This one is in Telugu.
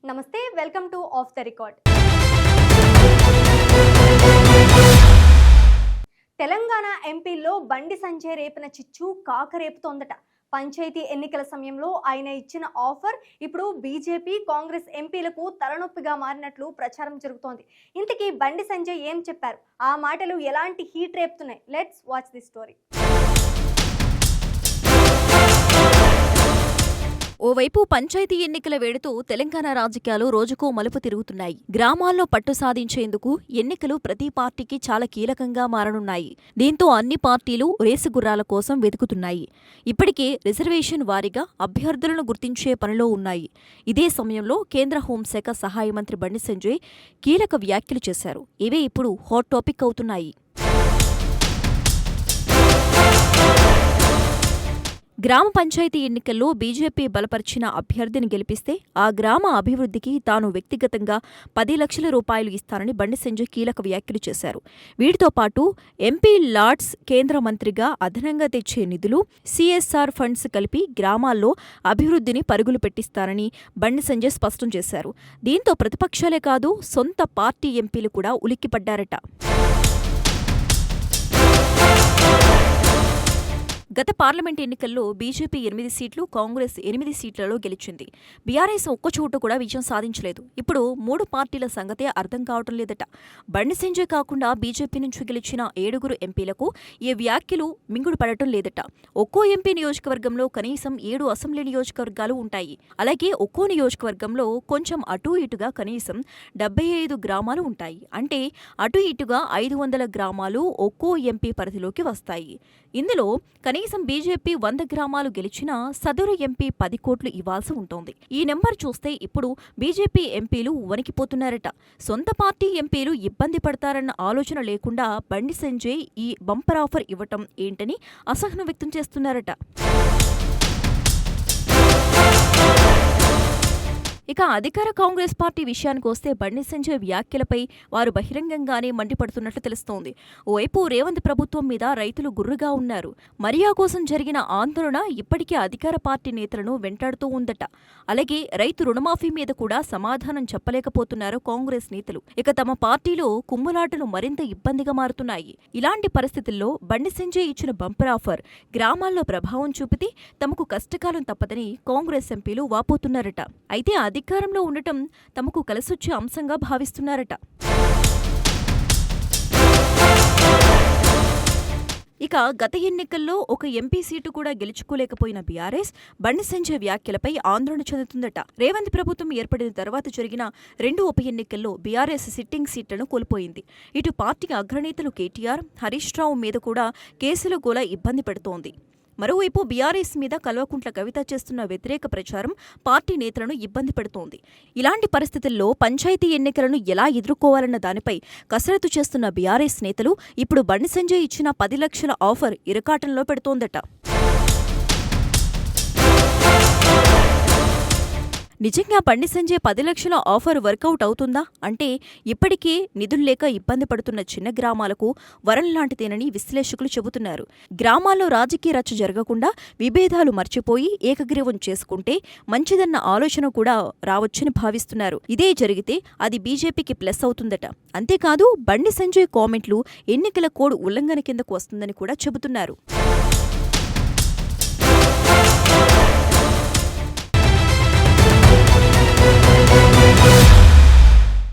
నమస్తే, welcome to off the record. Telangana ఎంపీల్లో బండి సంజయ్ రేపిన చిచ్చు కాకరేపుతోందట. పంచాయతీ ఎన్నికల సమయంలో ఆయన ఇచ్చిన ఆఫర్ ఇప్పుడు బీజేపీ, కాంగ్రెస్ ఎంపీలకు తలనొప్పిగా మారినట్లు ప్రచారం జరుగుతోంది. ఇంతకీ బండి సంజయ్ ఏం చెప్పారు? ఆ మాటలు ఎలాంటి హీట్ రేపుతున్నాయి? Let's watch the story. ఓవైపు పంచాయతీ ఎన్నికల వేడుతూ తెలంగాణ రాజకీయాలు రోజుకో మలుపు తిరుగుతున్నాయి. గ్రామాల్లో పట్టు సాధించేందుకు ఎన్నికలు ప్రతి పార్టీకి చాలా కీలకంగా మారనున్నాయి. దీంతో అన్ని పార్టీలు రేసు గుర్రాల కోసం వెతుకుతున్నాయి. ఇప్పటికే రిజర్వేషన్ వారీగా అభ్యర్థులను గుర్తించే పనిలో ఉన్నాయి. ఇదే సమయంలో కేంద్ర హోంశాఖ సహాయ మంత్రి బండి సంజయ్ కీలక వ్యాఖ్యలు చేశారు. ఇవే ఇప్పుడు హాట్ టాపిక్ అవుతున్నాయి. గ్రామ పంచాయతీ ఎన్నికల్లో బీజేపీ బలపరిచిన అభ్యర్థిని గెలిపిస్తే ఆ గ్రామ అభివృద్ధికి తాను వ్యక్తిగతంగా 10 లక్షల రూపాయలు ఇస్తానని బండి సంజయ్ కీలక వ్యాఖ్యలు చేశారు. వీటితో పాటు ఎంపీ లాడ్స్, కేంద్ర మంత్రిగా అదనంగా తెచ్చే నిధులు, సిఎస్ఆర్ ఫండ్స్ కలిపి గ్రామాల్లో అభివృద్ధిని పరుగులు పెట్టిస్తారని బండి సంజయ్ స్పష్టం చేశారు. దీంతో ప్రతిపక్షాలే కాదు, సొంత పార్టీ ఎంపీలు కూడా ఉలిక్కిపడ్డారట. గత పార్లమెంట్ ఎన్నికల్లో బీజేపీ 8 సీట్లు, కాంగ్రెస్ 8 సీట్లలో గెలిచింది. బీఆర్ఎస్ ఒక్కచోట కూడా విజయం సాధించలేదు. ఇప్పుడు 3 పార్టీల సంగతే అర్థం కావటం లేదట. బండి సంజయ్ కాకుండా బీజేపీ నుంచి గెలిచిన 7 ఎంపీలకు ఈ వ్యాఖ్యలు మింగుడు పడటం లేదట. ఒక్కో ఎంపీ నియోజకవర్గంలో కనీసం 7 అసెంబ్లీ నియోజకవర్గాలు ఉంటాయి. అలాగే ఒక్కో నియోజకవర్గంలో కొంచెం అటూ ఇటుగా కనీసం 75 గ్రామాలు ఉంటాయి. అంటే అటు ఇటుగా 500 గ్రామాలు ఒక్కో ఎంపీ పరిధిలోకి వస్తాయి. ఇందులో కనీసం బీజేపీ 100 గ్రామాలు గెలిచినా సదరు ఎంపీ 10 కోట్లు ఇవ్వాల్సి ఉంటుంది. ఈ నెంబర్ చూస్తే ఇప్పుడు బీజేపీ ఎంపీలు వణికిపోతున్నారట. సొంత పార్టీ ఎంపీలు ఇబ్బంది పడతారన్న ఆలోచన లేకుండా బండి సంజయ్ ఈ బంపర్ ఆఫర్ ఇవ్వటం ఏంటని అసహనం వ్యక్తం చేస్తున్నారట. ఇక అధికార కాంగ్రెస్ పార్టీ విషయానికి వస్తే బండి సంజయ్ వ్యాఖ్యలపై వారు బహిరంగంగానే మండిపడుతున్నట్లు తెలుస్తోంది. ఓవైపు రేవంత్ ప్రభుత్వం మీద రైతులు గుర్రుగా ఉన్నారు. మరియా కోసం జరిగిన ఆందోళన ఇప్పటికే అధికార పార్టీ నేతలను వెంటాడుతూ ఉందట. అలాగే రైతు రుణమాఫీ మీద కూడా సమాధానం చెప్పలేకపోతున్నారు కాంగ్రెస్ నేతలు. ఇక తమ పార్టీలో కుమ్ములాటలు మరింత ఇబ్బందిగా మారుతున్నాయి. ఇలాంటి పరిస్థితుల్లో బండి సంజయ్ ఇచ్చిన బంపర్ ఆఫర్ గ్రామాల్లో ప్రభావం చూపితే తమకు కష్టకాలం తప్పదని కాంగ్రెస్ ఎంపీలు వాపోతున్నారట. అయితే అధికారంలో ఉండటం తమకు కలిసొచ్చే అంశంగా భావిస్తున్నారట. ఇక గత ఎన్నికల్లో ఒక ఎంపీ సీటు కూడా గెలుచుకోలేకపోయిన బీఆర్ఎస్ బండి సంజయ్ వ్యాఖ్యలపై ఆందోళన చెందుతుందట. రేవంత్ ప్రభుత్వం ఏర్పడిన తర్వాత జరిగిన 2 ఉప ఎన్నికల్లో బీఆర్ఎస్ సిట్టింగ్ సీట్లను కోల్పోయింది. ఇటు పార్టీ అగ్రనేతలు కేటీఆర్, హరీష్ రావు మీద కూడా కేసుల గోల ఇబ్బంది పెడుతోంది. మరోవైపు బీఆర్ఎస్ మీద కల్వకుంట్ల కవిత చేస్తున్న వ్యతిరేక ప్రచారం పార్టీ నేతలను ఇబ్బంది పెడుతోంది. ఇలాంటి పరిస్థితుల్లో పంచాయతీ ఎన్నికలను ఎలా ఎదుర్కోవాలన్న దానిపై కసరత్తు చేస్తున్న బీఆర్ఎస్ నేతలు ఇప్పుడు బండి సంజయ్ ఇచ్చిన 10 లక్షల ఆఫర్ ఇరకాటంలో పెడుతోందట. నిజంగా బండి సంజయ్ 10 లక్షల ఆఫర్ వర్కౌట్ అవుతుందా అంటే ఇప్పటికే నిధుల్లేక ఇబ్బంది పడుతున్న చిన్న గ్రామాలకు వరం లాంటిదేనని విశ్లేషకులు చెబుతున్నారు. గ్రామాల్లో రాజకీయ రచ్చ జరగకుండా విభేదాలు మర్చిపోయి ఏకగ్రీవం చేసుకుంటే మంచిదన్న ఆలోచన కూడా రావచ్చని భావిస్తున్నారు. ఇదే జరిగితే అది బీజేపీకి ప్లస్ అవుతుందట. అంతేకాదు బండి సంజయ్ కామెంట్లు ఎన్నికల కోడ్ ఉల్లంఘన కిందకు వస్తుందని కూడా చెబుతున్నారు.